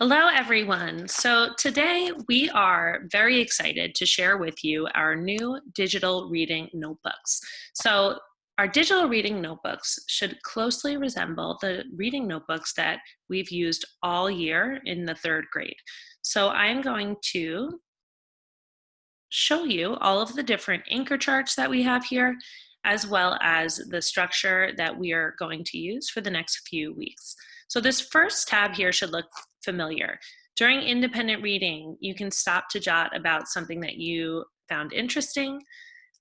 Hello, everyone. So today we are very excited to share with you our new digital reading notebooks. So our digital reading notebooks should closely resemble the reading notebooks that we've used all year in the third grade. So I'm going to show you all of the different anchor charts that we have here, as well as the structure that we are going to use for the next few weeks. So this first tab here should look familiar. During independent reading, you can stop to jot about something that you found interesting,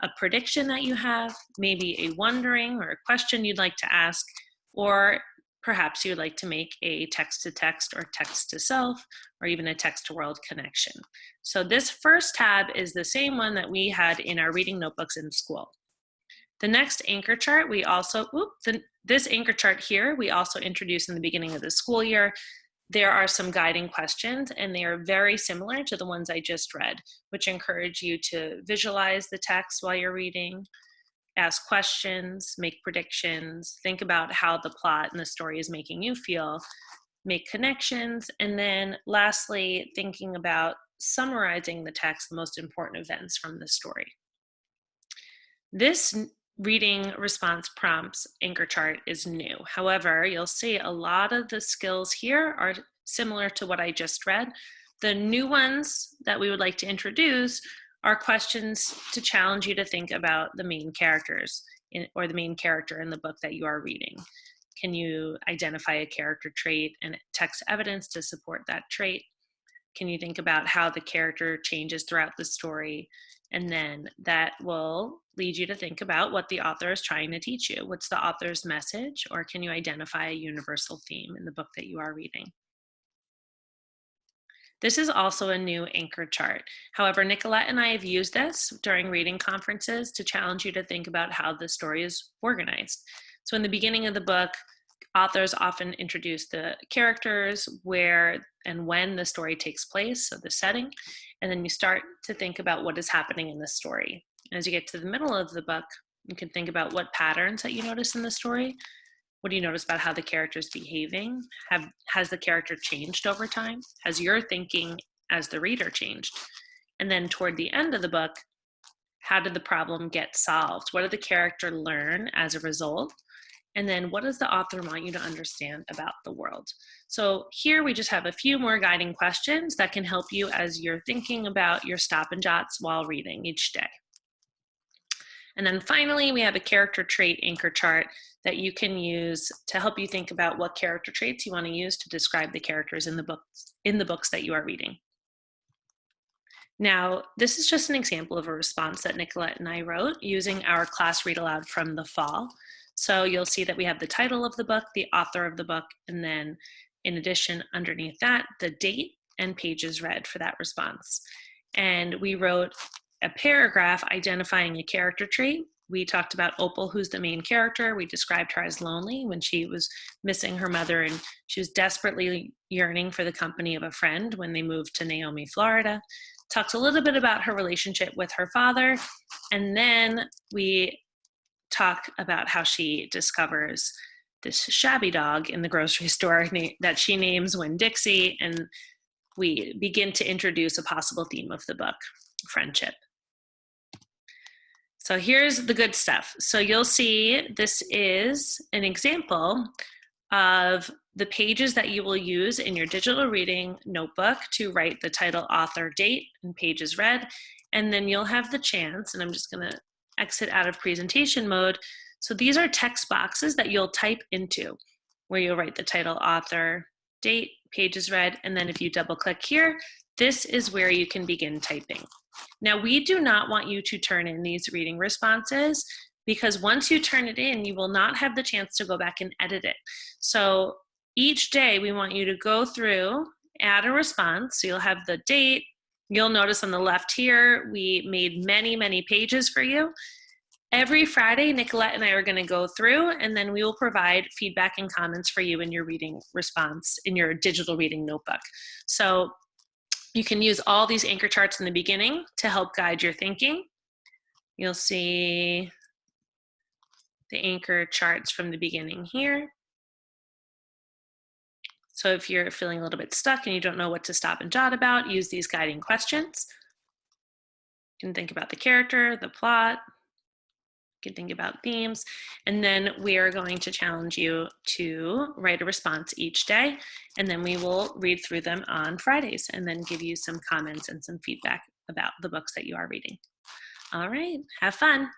a prediction that you have, maybe a wondering or a question you'd like to ask, or perhaps you'd like to make a text-to-text or text-to-self, or even a text-to-world connection. So this first tab is the same one that we had in our reading notebooks in school. The next anchor chart, this anchor chart here, we also introduced in the beginning of the school year. There are some guiding questions, and they are very similar to the ones I just read, which encourage you to visualize the text while you're reading, ask questions, make predictions, think about how the plot and the story is making you feel, make connections, and then lastly, thinking about summarizing the text, the most important events from the story. This reading response prompts anchor chart is new. However, you'll see a lot of the skills here are similar to what I just read. The new ones that we would like to introduce are questions to challenge you to think about the main characters or the main character in the book that you are reading. Can you identify a character trait and text evidence to support that trait? Can you think about how the character changes throughout the story? And then that will lead you to think about what the author is trying to teach you. What's the author's message? Or can you identify a universal theme in the book that you are reading? This is also a new anchor chart. However, Nicolette and I have used this during reading conferences to challenge you to think about how the story is organized. So in the beginning of the book, authors often introduce the characters, where and when the story takes place, so the setting, and then you start to think about what is happening in the story. As you get to the middle of the book, you can think about what patterns that you notice in the story. What do you notice about how the character's behaving? Has the character changed over time? Has your thinking as the reader changed? And then toward the end of the book, how did the problem get solved? What did the character learn as a result? And then what does the author want you to understand about the world? So here we just have a few more guiding questions that can help you as you're thinking about your stop and jots while reading each day. And then finally, we have a character trait anchor chart that you can use to help you think about what character traits you want to use to describe the characters in the books that you are reading. Now, this is just an example of a response that Nicolette and I wrote using our class read aloud from the fall. So you'll see that we have the title of the book, the author of the book, and then in addition, underneath that, the date and pages read for that response. And we wrote a paragraph identifying a character trait. We talked about Opal, who's the main character. We described her as lonely when she was missing her mother, and she was desperately yearning for the company of a friend when they moved to Naomi, Florida. Talked a little bit about her relationship with her father, and then we talk about how she discovers this shabby dog in the grocery store that she names Winn-Dixie, and we begin to introduce a possible theme of the book, friendship. So here's the good stuff. So you'll see this is an example of the pages that you will use in your digital reading notebook to write the title, author, date, and pages read. And then you'll have the chance, and I'm just going to exit out of presentation mode. So these are text boxes that you'll type into, where you'll write the title, author, date, pages read, and then if you double click here, this is where you can begin typing. Now, we do not want you to turn in these reading responses, because once you turn it in, you will not have the chance to go back and edit it. So each day we want you to go through, add a response. So you'll have the date. You'll notice on the left here, we made many, many pages for you. Every Friday, Nicolette and I are going to go through, and then we will provide feedback and comments for you in your reading response in your digital reading notebook. So you can use all these anchor charts in the beginning to help guide your thinking. You'll see the anchor charts from the beginning here. So if you're feeling a little bit stuck and you don't know what to stop and jot about, use these guiding questions. You can think about the character, the plot, you can think about themes, and then we are going to challenge you to write a response each day, and then we will read through them on Fridays and then give you some comments and some feedback about the books that you are reading. All right, have fun.